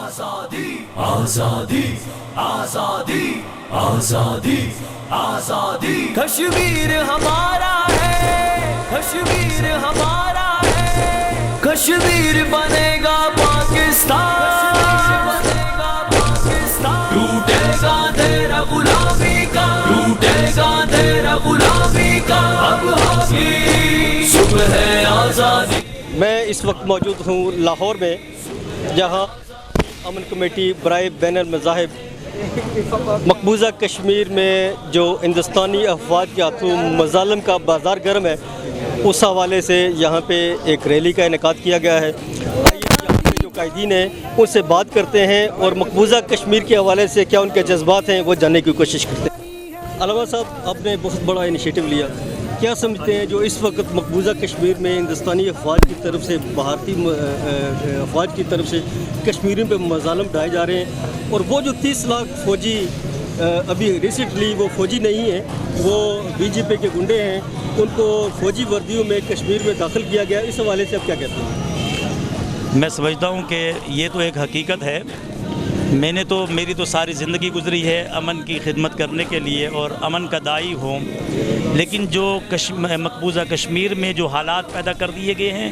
آزادی آزادی آزادی آزادی آزادی کشمیر ہمارا ہے، کشمیر ہمارا ہے، کشمیر بنے گا پاکستان، ٹوٹے گا تیرا غلامی کا، ٹوٹے گا تیرا غلامی کا، اب ہوگی صبح آزادی۔ میں اس وقت موجود ہوں لاہور میں، جہاں امن کمیٹی برائے بین المذاہب مقبوضہ کشمیر میں جو ہندوستانی افواج کے ہاتھوں مظالم کا بازار گرم ہے، اس حوالے سے یہاں پہ ایک ریلی کا انعقاد کیا گیا ہے۔ آئیے یہاں پہ جو قائدین ہیں ان سے بات کرتے ہیں اور مقبوضہ کشمیر کے حوالے سے کیا ان کے جذبات ہیں وہ جاننے کی کوشش کرتے ہیں۔ علامہ صاحب، آپ نے بہت بڑا انیشیٹو لیا، کیا سمجھتے ہیں جو اس وقت مقبوضہ کشمیر میں ہندوستانی افواج کی طرف سے، بھارتی افواج کی طرف سے کشمیریوں پہ مظالم ڈھائے جا رہے ہیں، اور وہ جو 30 لاکھ فوجی ابھی ریسنٹلی وہ فوجی نہیں ہیں، وہ بی جے پی کے گنڈے ہیں، ان کو فوجی وردیوں میں کشمیر میں داخل کیا گیا، اس حوالے سے آپ کیا کہتے ہیں؟ میں سمجھتا ہوں کہ یہ تو ایک حقیقت ہے۔ میری تو ساری زندگی گزری ہے امن کی خدمت کرنے کے لیے اور امن کا داعی ہوں، لیکن جو مقبوضہ کشمیر میں جو حالات پیدا کر دیے گئے ہیں،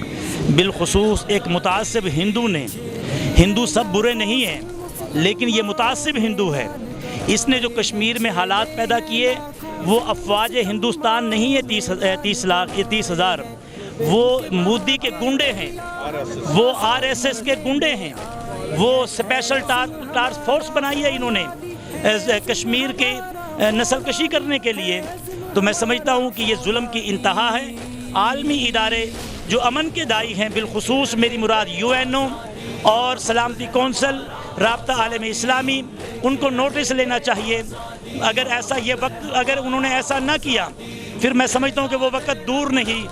بالخصوص ایک متعصب ہندو سب برے نہیں ہیں، لیکن یہ متعصب ہندو ہے، اس نے جو کشمیر میں حالات پیدا کیے، وہ افواج ہندوستان نہیں ہے 30,000، وہ مودی کے گنڈے ہیں، وہ RSS کے گنڈے ہیں، وہ اسپیشل ٹاسک فورس بنائی ہے انہوں نے کشمیر کی نسل کشی کرنے کے لیے۔ تو میں سمجھتا ہوں کہ یہ ظلم کی انتہا ہے۔ عالمی ادارے جو امن کے داعی ہیں، بالخصوص میری مراد UNO اور سلامتی کونسل، رابطہ عالم اسلامی، ان کو نوٹس لینا چاہیے۔ اگر انہوں نے ایسا نہ کیا، پھر میں سمجھتا ہوں کہ وہ وقت دور نہیں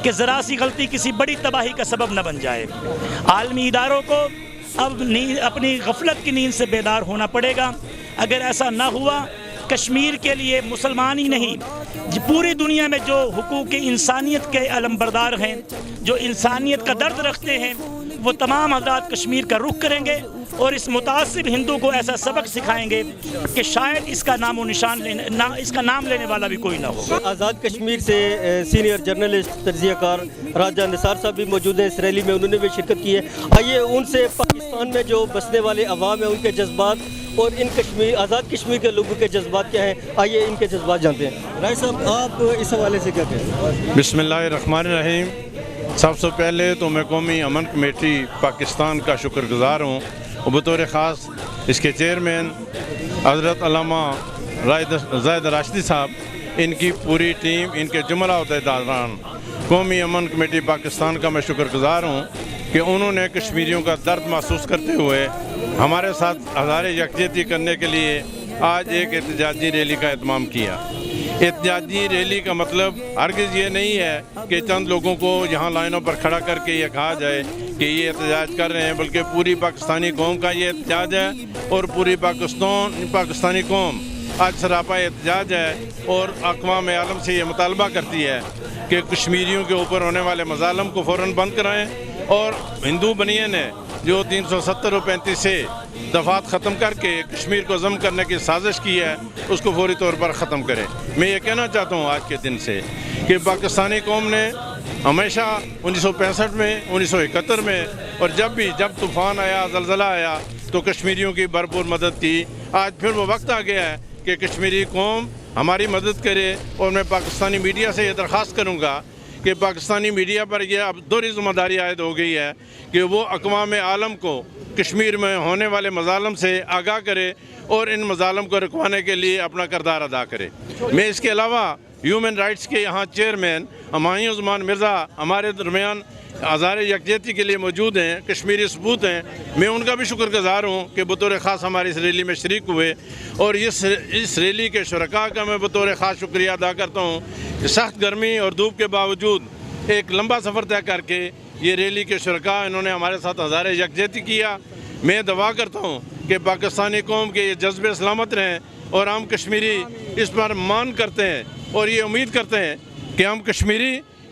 کہ ذرا سی غلطی کسی بڑی تباہی کا سبب نہ بن جائے۔ عالمی اداروں کو اب اپنی غفلت کی نیند سے بیدار ہونا پڑے گا۔ اگر ایسا نہ ہوا، کشمیر کے لیے مسلمان ہی نہیں، پوری دنیا میں جو حقوق انسانیت کے علم بردار ہیں، جو انسانیت کا درد رکھتے ہیں، وہ تمام حضرات کشمیر کا رخ کریں گے اور اس متعصب ہندو کو ایسا سبق سکھائیں گے کہ شاید اس کا نام و نشان اس کا نام لینے والا بھی کوئی نہ ہو۔ آزاد کشمیر سے سینئر جرنلسٹ، تجزیہ کار راجہ نثار صاحب بھی موجود ہیں اس ریلی میں، انہوں نے بھی شرکت کی ہے۔ آئیے ان سے پاکستان میں جو بسنے والے عوام ہیں ان کے جذبات اور آزاد کشمیر کے لوگوں کے جذبات کیا ہیں، آئیے ان کے جذبات جانتے ہیں۔ رائے صاحب، آپ اس حوالے سے کیا کہتے ہیں؟ بسم اللہ الرحمن الرحیم۔ سب سے پہلے تو میں قومی امن کمیٹی پاکستان کا شکر گزار ہوں، اور بطور خاص اس کے چیئرمین حضرت علامہ زاہد راشدی صاحب، ان کی پوری ٹیم، ان کے جملہ عہدیداران قومی امن کمیٹی پاکستان کا میں شکر گزار ہوں کہ انہوں نے کشمیریوں کا درد محسوس کرتے ہوئے ہمارے ساتھ ہزارے یکجہتی کرنے کے لیے آج ایک احتجاجی ریلی کا اہتمام کیا۔ احتجاجی ریلی کا مطلب ہرگز یہ نہیں ہے کہ چند لوگوں کو یہاں لائنوں پر کھڑا کر کے یہ کہا جائے کہ یہ احتجاج کر رہے ہیں، بلکہ پوری پاکستانی قوم کا یہ احتجاج ہے، اور پوری پاکستانی قوم آج سراپا احتجاج ہے اور اقوام عالم سے یہ مطالبہ کرتی ہے کہ کشمیریوں کے اوپر ہونے والے مظالم کو فوراً بند کرائیں، اور ہندو بنیے نے جو 370 اور 35 سے دفعات ختم کر کے کشمیر کو ضم کرنے کی سازش کی ہے، اس کو فوری طور پر ختم کریں۔ میں یہ کہنا چاہتا ہوں آج کے دن سے کہ پاکستانی قوم نے ہمیشہ 1965 میں، 1971 میں، اور جب طوفان آیا، زلزلہ آیا، تو کشمیریوں کی بھرپور مدد کی۔ آج پھر وہ وقت آ گیا ہے کہ کشمیری قوم ہماری مدد کرے، اور میں پاکستانی میڈیا سے یہ درخواست کروں گا کہ پاکستانی میڈیا پر یہ اب دوہری ذمہ داری عائد ہو گئی ہے کہ وہ اقوام عالم کو کشمیر میں ہونے والے مظالم سے آگاہ کرے اور ان مظالم کو رکوانے کے لیے اپنا کردار ادا کرے۔ میں اس کے علاوہ ہیومن رائٹس کے یہاں چیئرمین ہمایوں عثمان مرزا ہمارے درمیان ہزارے یکجہتی کے لیے موجود ہیں، کشمیری ثبوت ہیں، میں ان کا بھی شکر گزار ہوں کہ بطور خاص ہماری اس ریلی میں شریک ہوئے، اور اس ریلی کے شرکاء کا میں بطور خاص شکریہ ادا کرتا ہوں کہ سخت گرمی اور دھوپ کے باوجود ایک لمبا سفر طے کر کے یہ ریلی کے شرکاء انہوں نے ہمارے ساتھ ہزارے یکجہتی کیا۔ میں دعا کرتا ہوں کہ پاکستانی قوم کے یہ جذبے سلامت رہیں، اور ہم کشمیری اس پر مان کرتے ہیں اور یہ امید کرتے ہیں کہ ہم کشمیری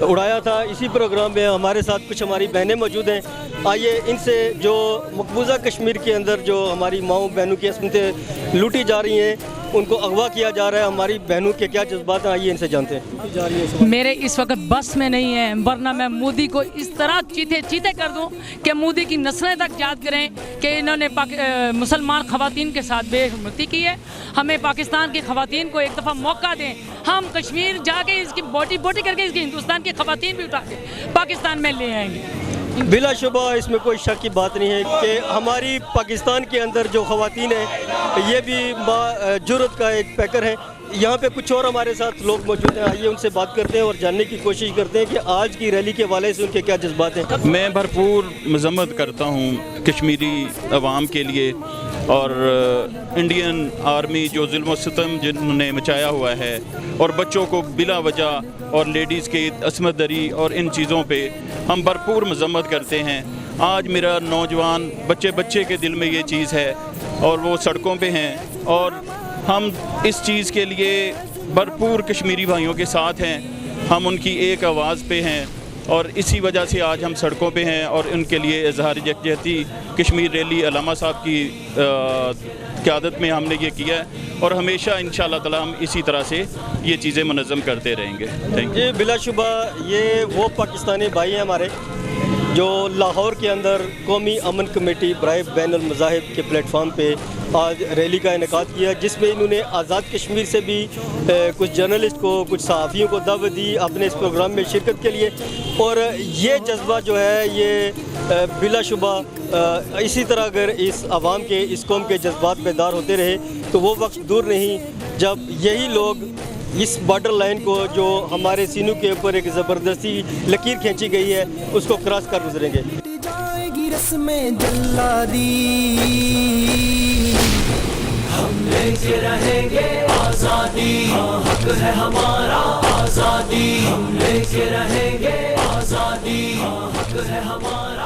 اڑایا تھا. اسی پروگرام میں ہمارے ساتھ کچھ ہماری بہنیں موجود ہیں. آئیے ان سے جو مقبوضہ کشمیر کے اندر جو ہماری ماؤں بہنوں کی عصمتیں لوٹی جا رہی ہیں, ان کو اغوا کیا جا رہا ہے, ہماری بہنوں کے کیا جذبات ہیں, آئیے ان سے جانتے ہیں. میرے اس وقت بس میں نہیں ہے, ورنہ میں مودی کو اس طرح چیتے کر دوں کہ مودی کی نسلیں تک یاد کریں کہ انہوں نے مسلمان خواتین کے ساتھ بے حرمتی کی ہے. ہمیں پاکستان کی خواتین کو ایک دفعہ موقع دیں, ہم کشمیر جا کے اس کی بوٹی کر کے اس کی ہندوستان کی خواتین بھی اٹھا کے پاکستان میں لے آئیں گے. بلا شبہ اس میں کوئی شک کی بات نہیں ہے کہ ہماری پاکستان کے اندر جو خواتین ہیں یہ بھی جرأت کا ایک پیکر ہے. یہاں پہ کچھ اور ہمارے ساتھ لوگ موجود ہیں, آئیے ان سے بات کرتے ہیں اور جاننے کی کوشش کرتے ہیں کہ آج کی ریلی کے حوالے سے ان کے کیا جذبات ہیں. میں بھرپور مذمت کرتا ہوں کشمیری عوام کے لیے اور انڈین آرمی جو ظلم و ستم جنہوں نے مچایا ہوا ہے اور بچوں کو بلا وجہ اور لیڈیز کی عصمت دری اور ان چیزوں پہ ہم بھرپور مذمت کرتے ہیں. آج میرا نوجوان بچے کے دل میں یہ چیز ہے اور وہ سڑکوں پہ ہیں اور ہم اس چیز کے لیے بھرپور کشمیری بھائیوں کے ساتھ ہیں. ہم ان کی ایک آواز پہ ہیں اور اسی وجہ سے آج ہم سڑکوں پہ ہیں اور ان کے لیے اظہار یکجہتی کشمیر ریلی علامہ صاحب کی قیادت میں ہم نے یہ کیا ہے اور ہمیشہ انشاءاللہ تعالی ہم اسی طرح سے یہ چیزیں منظم کرتے رہیں گے. جی بلا شبہ یہ وہ پاکستانی بھائی ہیں ہمارے جو لاہور کے اندر قومی امن کمیٹی برائے بین المذاہب کے پلیٹ فارم پہ آج ریلی کا انعقاد کیا, جس میں انہوں نے آزاد کشمیر سے بھی کچھ جرنلسٹ کو, کچھ صحافیوں کو دعوت دی اپنے اس پروگرام میں شرکت کے لیے. اور یہ جذبہ جو ہے یہ بلا شبہ اسی طرح اگر اس عوام کے, اس قوم کے جذبات بیدار ہوتے رہے تو وہ وقت دور نہیں جب یہی لوگ اس بارڈر لائن کو جو ہمارے سینوں کے اوپر ایک زبردستی لکیر کھینچی گئی ہے اس کو کراس کر گزریں گے. جائے گی رسمیں جلادی, ہم لے کے رہیں گے آزادی, ہاں حق ہے ہمارا آزادی, ہم لے کے رہیں گے آزادی, ہاں حق ہے ہمارا